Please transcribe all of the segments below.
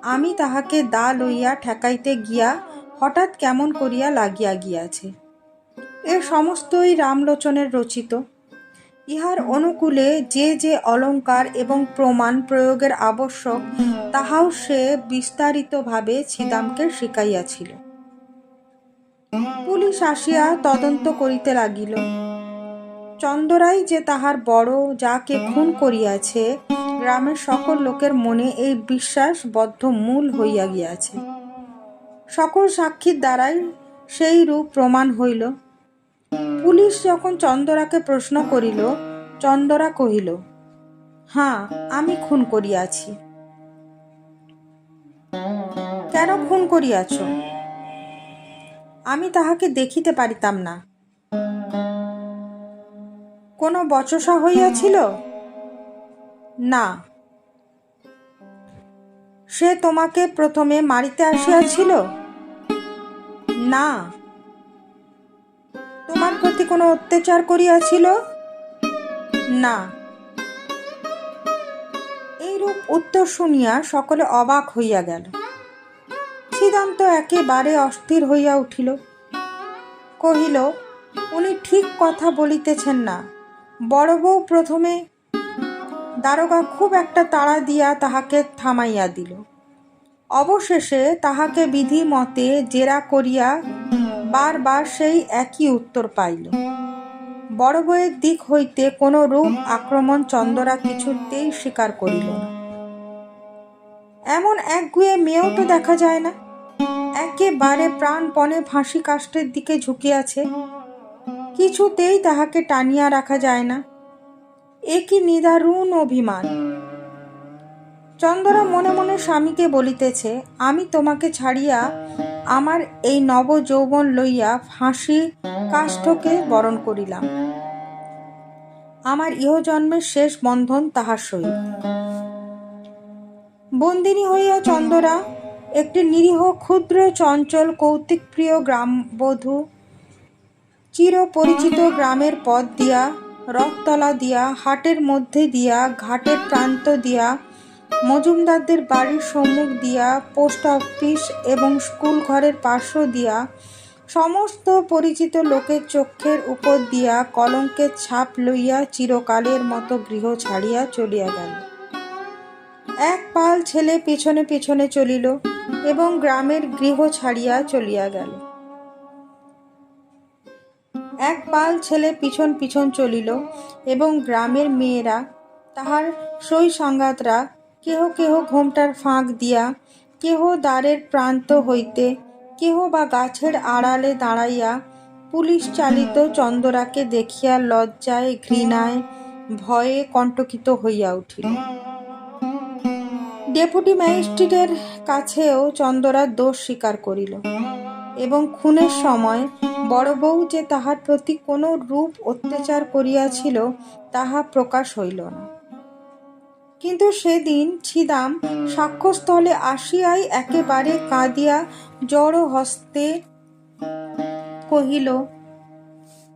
আমি তাহাকে দা লইয়া ঠেকাইতে গিয়া হঠাৎ কেমন করিয়া লাগিয়া গিয়াছে। এ সমস্তই রামলোচনের রচিত। ইহার অনুকূলে যে যে অলঙ্কার এবং প্রমাণ প্রয়োগের আবশ্যক তাহাও সে বিস্তারিতভাবে ছিদামকে শিখাইয়াছিল। পুলিশ আসিয়া তদন্ত করিতে লাগিল। চন্দরাই যে তাহার বড় যাকে খুন করিয়াছে, গ্রামের সকল লোকের মনে এই বিশ্বাস বদ্ধমূল হইয়া গিয়াছে। সকল সাক্ষীর দ্বারাই সেই রূপ প্রমাণ হইল। পুলিশ যখন চন্দরাকে প্রশ্ন করিল, চন্দরা কহিল, হাঁ, আমি খুন করিয়াছি। কেন খুন করিয়াছ? আমি তাহাকে দেখিতে পারিতাম না। কোনো বচসা হইয়াছিল? না। সে তোমাকে প্রথমে মারিতে আসিয়াছিল? না। তোমার প্রতি কোনো অত্যাচার করিয়াছিল? না। এইরূপ উত্তর শুনিয়া সকলে অবাক হইয়া গেল। ছিদাম তো একেবারে অস্থির হইয়া উঠিল। কহিল, উনি ঠিক কথা বলিতেছেন না। বড় বউ প্রথমে। দারোগা খুব একটা তাড়া দিয়া তাহাকে থামাইয়া দিল। অবশেষে তাহাকে বিধি মতে জেরা করিয়া বারবার সেই একই উত্তর পাইল। বড় বউয়ের দিক হইতে কোনো রূপ আক্রমণ চন্দরা কিছুতেই স্বীকার করিল না। এমন একগুঁয়ে মেয়েও তো দেখা যায় না। একেবারে প্রাণপণে ফাঁসি কাষ্ঠের দিকে ঝুঁকিয়াছে। কিছুতেই তাহাকে টানিয়া রাখা যায় না। এ কি নিদারুণ অভিমান! চন্দরা মনে মনে স্বামীকে বলিতেছে, আমি তোমাকে ছাড়িয়া আমার এই নব যৌবন লইয়া ফাঁসি কাষ্ঠকে বরণ করিলাম। আমার ইহজন্মের শেষ বন্ধন তাহার সহিত। বন্দিনী হইয়া চন্দরা একটি নিরীহ ক্ষুদ্র চঞ্চল কৌতুকপ্রিয় গ্রামবধূ চিরপরিচিত গ্রামের পথ দিয়া, রথতলা দিয়া, হাটের মধ্যে দিয়া, ঘাটের প্রান্ত দিয়া, মজুমদারদের বাড়ির সম্মুখ দিয়া, পোস্ট অফিস এবং স্কুল ঘরের পার্শ্ব দিয়া, সমস্ত পরিচিত লোকের চক্ষের উপর দিয়া কলঙ্কের ছাপ লইয়া চিরকালের মতো গৃহ ছাড়িয়া চলিয়া গেল। এক পাল ছেলে পিছনে পিছনে চলিল এবং গ্রামের গৃহ ছাড়িয়া চলিয়া গেল। এক পাল ছেলে পিছন পিছন চলিল এবং গ্রামের মেয়েরা, তাহার সই সাঙ্গাতরা, কেহ কেহ ঘোমটার ফাঁক দিয়া, কেহ দ্বারের প্রান্ত হইতে, কেহ বা গাছের আড়ালে দাঁড়াইয়া পুলিশ চালিত চন্দরাকে দেখিয়া লজ্জায়, ঘৃণায়, ভয়ে কণ্টকিত হইয়া উঠিল। ডেপুটি ম্যাজিস্ট্রেটের কাছেও চন্দরা দোষ স্বীকার করিল এবং খুনের সময় বড় বউ যে তাহার প্রতি কোনো রূপ অত্যাচার করিয়াছিল তাহা প্রকাশ হইল না। কিন্তু সেদিন ছিদাম সাক্ষ্যস্থলে আসিয়াই একেবারে কাঁদিয়া জড় হস্তে কহিল,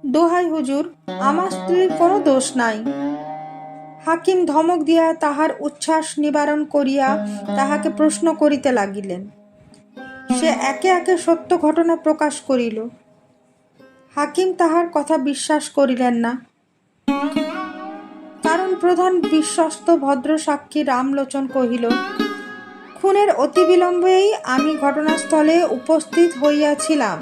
দোহাই হুজুর, আমার স্ত্রীর কোনো দোষ নাই। হাকিম ধমক দিয়া তাহার উচ্ছ্বাস নিবারণ করিয়া তাহাকে প্রশ্ন করিতে লাগিলেন। সে একে একে সত্য ঘটনা প্রকাশ করিল। হাকিম তাহার কথা বিশ্বাস করিলেন না, কারণ প্রধান বিশ্বস্ত ভদ্র সাক্ষী রামলোচন কহিল, খুনের অতি বিলম্বেই আমি ঘটনাস্থলে উপস্থিত হইয়াছিলাম।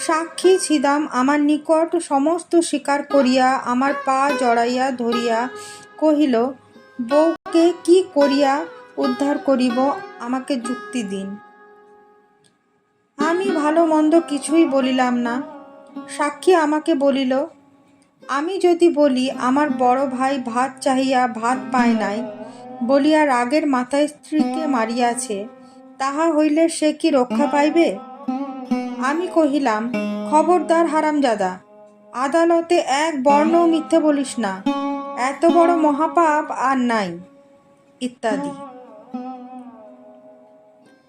সাক্ষী ছিদাম আমার নিকট সমস্ত স্বীকার করিয়া আমার পা জড়াইয়া ধরিয়া কহিল, বউকে কি করিয়া উদ্ধার করিব, আমাকে যুক্তি দিন। আমি ভালো মন্দ কিছুই বলিলাম না। সাক্ষী আমাকে বলিল, আমি যদি বলি আমার বড় ভাই ভাত চাহিয়া ভাত পায় নাই বলিয়া রাগের মাথায় স্ত্রীকে মারিয়াছে, তাহা হইলে সে কি রক্ষা পাইবে? আমি কহিলাম, খবরদার হারামজাদা, আদালতে এক বর্ণও মিথ্যে বলিস না, এত বড় মহাপাপ আর নাই, ইত্যাদি।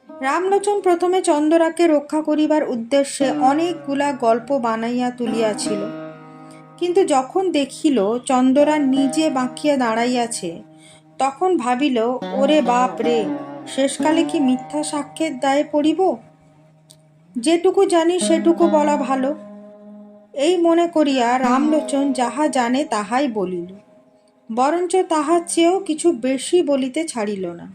রামলোচন প্রথমে চন্দরাকে রক্ষা করিবার উদ্দেশ্যে অনেকগুলা গল্প বানাইয়া তুলিয়াছিল, কিন্তু যখন দেখিল চন্দরা নিজে বাঁকিয়া দাঁড়াইয়াছে, তখন ভাবিল, ওরে বাপ রে, শেষকালে কি মিথ্যা সাক্ষ্যের দায়ে পড়িব? যেটুকু জানি সেটুকু বলা ভালো, এই মনে করিয়া রামলোচন যাহা জানে তাহাই বলিল, বরঞ্চ তাহার চেয়েও কিছু বেশি বলিতে ছাড়িল না।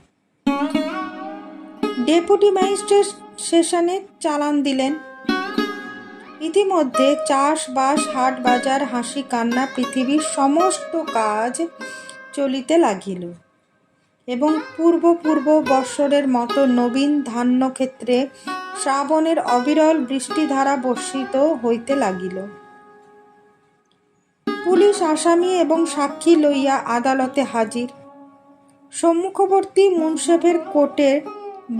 ডেপুটি ম্যাজিস্ট্রেট সেশনে চালান দিলেন। ইতিমধ্যে চাষবাস, হাট বাজার, হাসি কান্না, পৃথিবীর সমস্ত কাজ চলিতে লাগিল এবং পূর্ব বৎসরের মতো নবীন ধান্যক্ষেত্রে শ্রাবণের অবিরল বৃষ্টিধারা বর্ষিত হইতে লাগিল। পুলিশ আসামি এবং সাক্ষী লইয়া আদালতে হাজির। সম্মুখবর্তী মুন্সেফের কোর্টের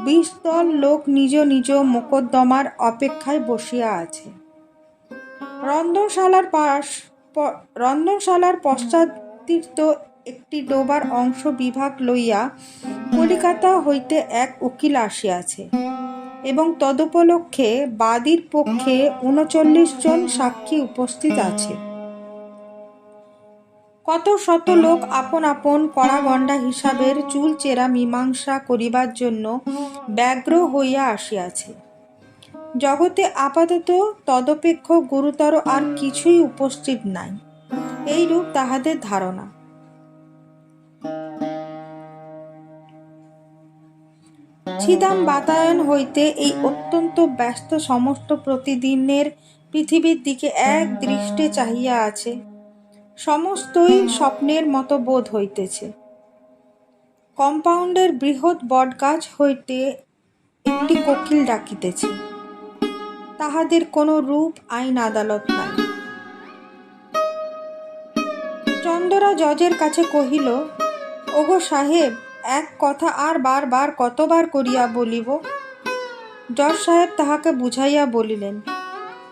20 দল লোক নিজ নিজ মোকদ্দমার অপেক্ষায় বসিয়া আছে। রন্ধনশালার পশ্চাৎতীর্থ একটি ডোবার অংশ বিভাগ লইয়া কলিকাতা হইতে এক উকিল আসিয়াছে এবং তদুপলক্ষে বাদীর পক্ষে 39 জন সাক্ষী উপস্থিত আছে। কত শত লোক আপন আপন কড়াগণ্ডা হিসাবের চুলচেরা মীমাংসা করিবার জন্য ব্যগ্র হইয়া আসিয়াছে। জগতে আপাতত তদপেক্ষ গুরুতর আর কিছুই উপস্থিত নাই, এইরূপ তাহাদের ধারণা। ছিদাম বাতায়ন হইতে এই অত্যন্ত ব্যস্ত সমস্ত প্রতিদিনের পৃথিবীর দিকে এক দৃষ্টে চাহিয়া আছে। সমস্তই স্বপ্নের মতো বোধ হইতেছে। কম্পাউন্ডের বৃহৎ বটগাছ হইতে একটি কোকিল ডাকিতেছে। তাহাদের কোনো রূপ, আইন, আদালত নাই। চন্দরা জজের কাছে কহিল, ওগো সাহেব, এক কথা আর বারবার কতবার করিয়া বলিব? জজ সাহেব তাহাকে বুঝাইয়া বলিলেন,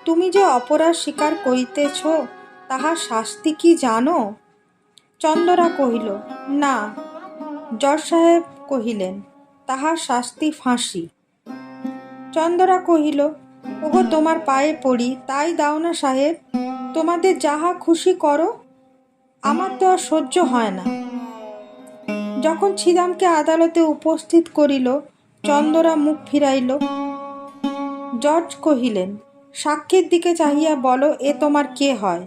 তুমি যে অপরাধ স্বীকার করিতেছ তাহার শাস্তি কি জানো? চন্দরা কহিল, না। জজ সাহেব কহিলেন, তাহার শাস্তি ফাঁসি। চন্দরা কহিল, ওগো তোমার পায়ে পড়ি, তাই দাও না সাহেব, তোমাদের যাহা খুশি করো, আমার তো আর সহ্য হয় না। যখন ছিদামকে আদালতে উপস্থিত করিল, চন্দরা মুখ ফিরাইল। জজ কহিলেন, সাক্ষীর দিকে চাহিয়া বলো, এ তোমার কে হয়?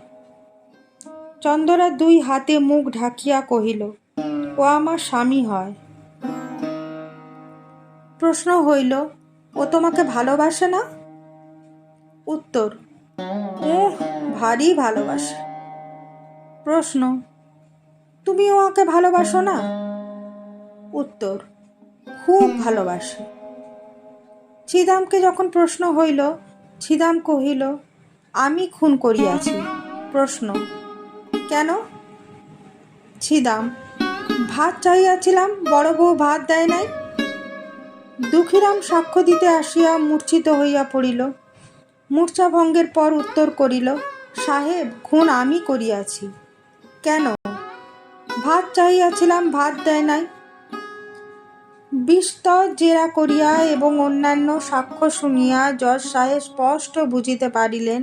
চন্দরা 2 হাতে মুখ ঢাকিয়া কহিল, ও আমার স্বামী হয়। প্রশ্ন হইল, ও তোমাকে ভালোবাসে না? উত্তর, ভারী ভালোবাসে। প্রশ্ন, তুমি ওকে ভালোবাসো না? উত্তর, খুব ভালোবাসে। ছিদামকে যখন প্রশ্ন হইল, ছিদাম কহিল, আমি খুন করিয়াছি। প্রশ্ন, কেন? ছিদাম, ভাত চাহিয়াছিলাম, বড় বউ ভাত দেয় নাই। দুঃখীরাম সাক্ষ্য দিতে আসিয়া মূর্ছিত হইয়া পড়িল। মূর্ছাভঙ্গের পর উত্তর করিল, সাহেব, খুন আমি করিয়াছি। কেন? ভাত চাহিয়াছিলাম, ভাত দেয় নাই। বিস্তর জেরা করিয়া এবং অন্যান্য সাক্ষ্য শুনিয়া জজ সাহেব স্পষ্ট বুঝিতে পারিলেন,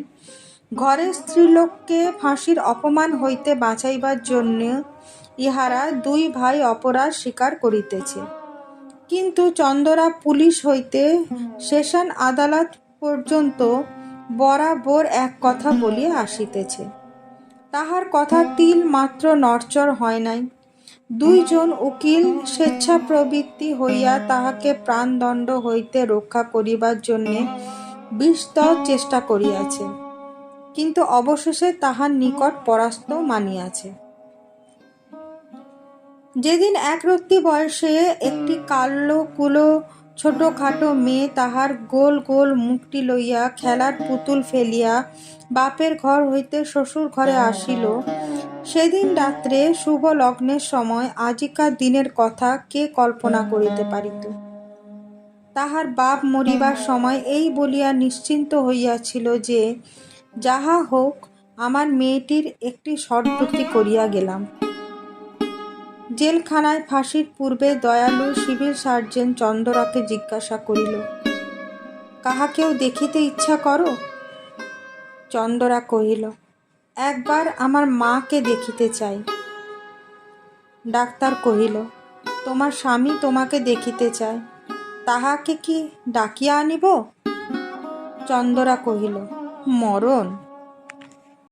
ঘরের স্ত্রীলোককে ফাঁসির অপমান হইতে বাঁচাইবার জন্য ইহারা 2 ভাই অপরাধ স্বীকার করিতেছে। কিন্তু চন্দরা পুলিশ হইতে সেশন আদালত পর্যন্ত বরাবর এক কথা বলিয়া আসিতেছে। তাহার কথা তিল মাত্র নড়চড় হয় নাই। 2 জন উকিল স্বেচ্ছাপ্রবৃত্তি হইয়া তাহাকে প্রাণদণ্ড হইতে রক্ষা করিবার জন্যে বিস্তর চেষ্টা করিয়াছে, কিন্তু অবশেষে তাহার নিকট পরাস্ত মানিয়াছে। যেদিন একরত্তি বয়সে একটি কালো-কুলো ছোটোখাটো মেয়ে তাহার গোল গোল মুখটি লইয়া খেলার পুতুল ফেলিয়া বাপের ঘর হইতে শ্বশুর ঘরে আসিল, সেদিন রাত্রে শুভ লগ্নের সময় আজিকার দিনের কথা কে কল্পনা করিতে পারিত? তাহার বাপ মরিবার সময় এই বলিয়া নিশ্চিন্ত হইয়াছিল যে, যাহা হোক, আমার মেয়েটির একটি সদ্বুদ্ধি করিয়া গেলাম। জেলখানায় ফাঁসির পূর্বে দয়ালু সিভিল সার্জন চন্দরাকে জিজ্ঞাসা করিল, কাহাকেও দেখিতে ইচ্ছা করো? চন্দরা কহিল, একবার আমার মাকে দেখিতে চাই। ডাক্তার কহিল, তোমার স্বামী তোমাকে দেখিতে চায়, তাহাকে কি ডাকিয়া আনিব? চন্দরা কহিল, মরণ